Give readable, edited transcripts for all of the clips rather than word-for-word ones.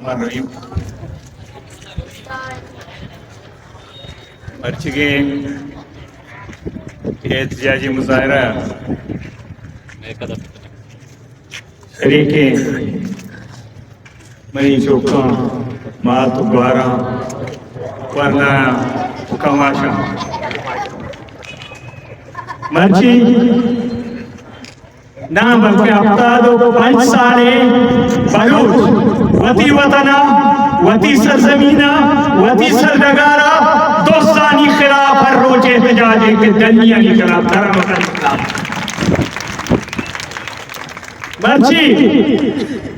Bismillahirrahmanirrahim. Archige एहतजाजी मुजाहरा शरीके मई चौका मात द्वारा वरना कमाशा मर्ची ना बल्कि अफ्तादो 5 साले बलूच वती वतना वती सरजमीना वती सरदगारा दोस्तानी खिलाफ हर रोज एहतजाज के दुनिया के खिलाफ धर्म का खिलाफ मर्ची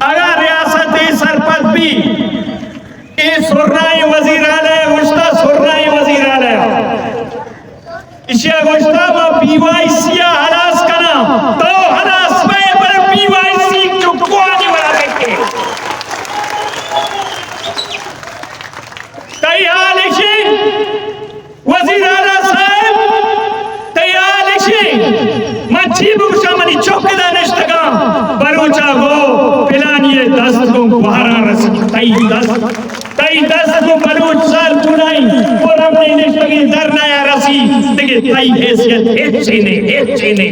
अगर रियासत सरपंच भी इस सुरनाई वजीरालय गुश्ता सुरनाई वजीरालय इसे गुश्ता में पीवाईसिया हरास करना तो हरास में पर पीवाईसी जो कोआनी बना देखे तैयार लिखी वजीराला साहब तैयार लिखी मच्छी बुक्शा मनी चौकीदार नष्टगा बरूचा वो पिलानिए 10 को बहारा रसी तई 10 को बलूच साल पुनाई और हमने नष्टगी दरनाया रसी तके तई हैसियत एक चीने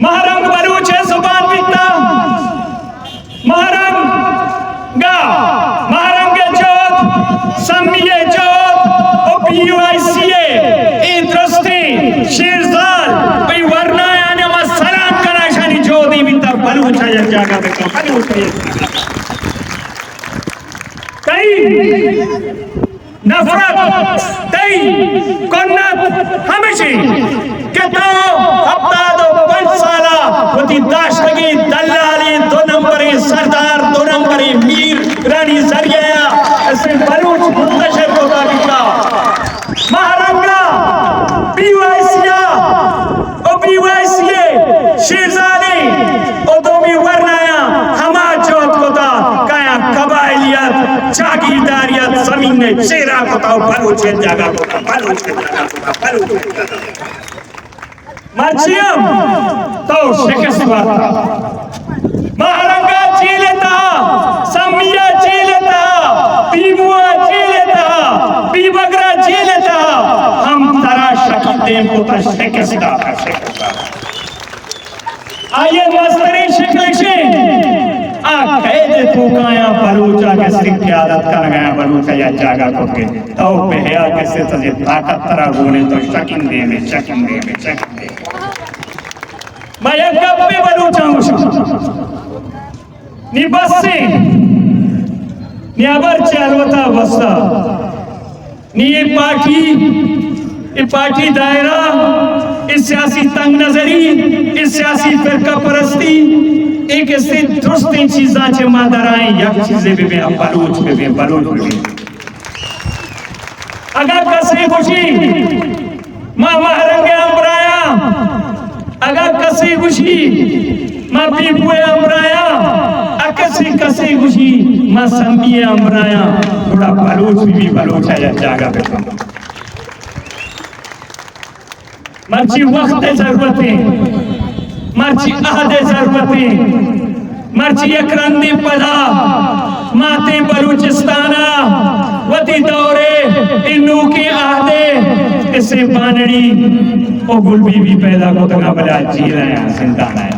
महारंग बलूच है जुबान बिकता महारंग जोत सम्मिये जोत ओ पीवाईसीए ए दृष्टि शेरजाल भाई वरना यानी हम सलाम करना शानी जोती बिकता बलूच है जागा बिकता बलूच है कई नफरत कई कुन्नत हमेशा कहता हफ्ता दो 5 साला वती दाश्तगी दलाली 2 नंबरी सरदार 2 नंबरी मीर रानी जरिया ऐसे बलूच मुंतशर को का महारंगा पीवाईसिया ओ पीवाईसीए शेरजानी ओ दोमी वरनाया हमा चौथ को था काया कबाइलियत जागीरदारियत जमीन ने चेहरा को था बलूच जगह को था बलूच मर्चियम तो शिकस्त हुआ महारंगा जी लेता सम्मिया जी लेता पीमुआ जी लेता पीबगरा जी लेता हम तरा शकीतें को तो शिकस्त आइए मस्तरी शिकल से आ कैद फूकाया बलूचा के सिर की आदत कर गया बलूचा या जागा को के तो बेहया कैसे तजे ताकत तरह होने तो शकिंदे में मैं एक कप्पे बलूचा हूँ निबस्से नियाबर चालवता वस्ता नी ये पार्टी दायरा इस सियासी तंग नजरी इस सियासी फिरका परस्ती एक ऐसी दुरुस्त चीज़ा चे मादराएं या चीज़ें भी बलूच अगर कसे खुशी माँ महारंगे अमराया अगर कसे खुशी माँ पीपुए अमराया अकसी कसे खुशी माँ संबिये अमराया थोड़ा बलूच भी बलूच है जागा पे मर्ची वक्त जरूरतें मर्ची आहदे जरूरतें मर्ची अकरंदी पदा माते बलूचिस्ताना वती दौरे इन्नू के आहदे इसे बानड़ी ओ गुलबी भी पैदा को तगा बला जी रहे हैं जिंदाना है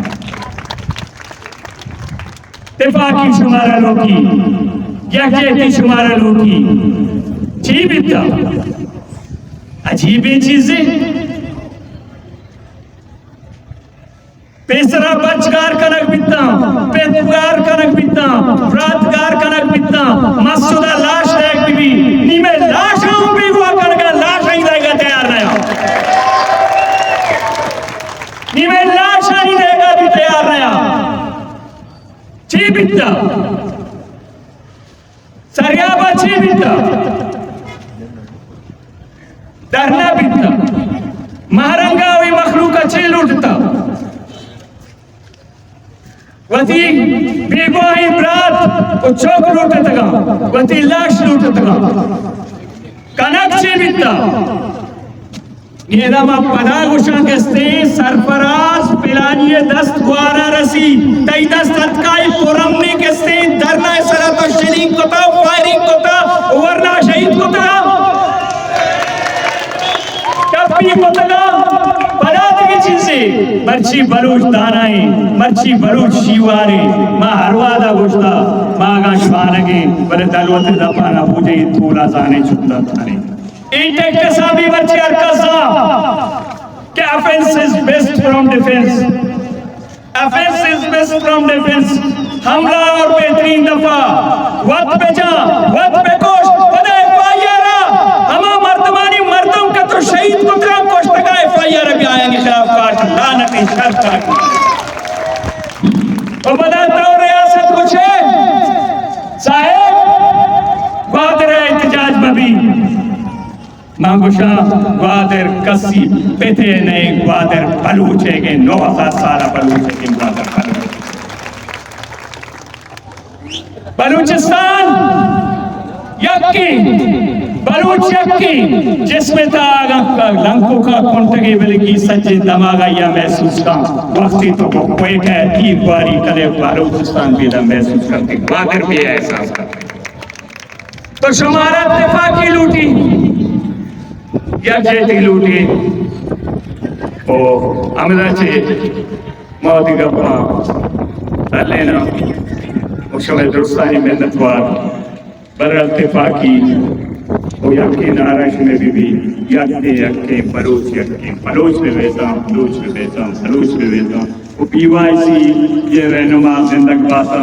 तिफाकी शुमारा लोकी यकजेती शुमारा लोकी जीविता अजीबी चीजें पेसरा बचगार कनक बित्ता पेतगार कनक बित्ता रातगार कनक बित्ता मसूदा लाश देख भी नीमे लाश हूं भी हुआ कनक लाश ही देगा तैयार नहीं नीमे लाश ही देगा भी तैयार नहीं ची बित्ता सरियाबा ची बित्ता डरना बित्ता महारंगा हुई मखलूक अच्छे लूटता वती बेगोही ब्रात ओ चौक लूटत गा वती लाश लूटत गा कनक से बित्ता ये नमा पदा गुशा कस्ते सरफराज पिलानिए दस्त ग्वारा रसी तई दस्त तत्काई पुरमने कस्ते धरना सरा तो शरीक को था फायरिंग को था वरना शहीद को था टप्पी को था पदा की चीजें मर्ची बलूच दानाई मर्ची बलूच शिवारे माँ हरवादा गुश्ता माँ का श्वानगे बले दलवत दफाना पूजे थूला जाने चुपता थाने इंटेक के साबी मर्ची अरकासा क्या offense is best from defense offense is best from defense हमला और बेहतरीन दफा वक्त पे जा वक्त पे कोश पदा FIR हमा मर्दमानी मर्दों का तो शहीद कुतरा कोश तका FIR भी आएंगे खिलाफ काट लानती शर्त काट और बताता हूँ रियासत कुछ है साहेब ग्वादर एहतजाज में भी मांगुशा ग्वादर कसी पेथे नहीं ग्वादर बलूचे के 9000 साल बलूचे के ग्वादर बलूचिस्तान यक्की बलूच यक्की जिसमें था लंको का कोंटगे बिलकी सच्चे दमागा या महसूस का वक्ती तो वो कोई है 3 बारी कले बलूचिस्तान भी महसूस करते ग्वादर भी एहसास करते तो शुमारा इत्तेफाकी लूटी या जेती लूटी ओ अमदाचे मौती गप्पा लेना मुशमे दुरुस्तानी मेहनतवार बर इत्तेफाकी ओ यके नाराश में भी यके बलूच में बेता बलूच में बेता वो PYC ये रहनुमा जिंदगी बाता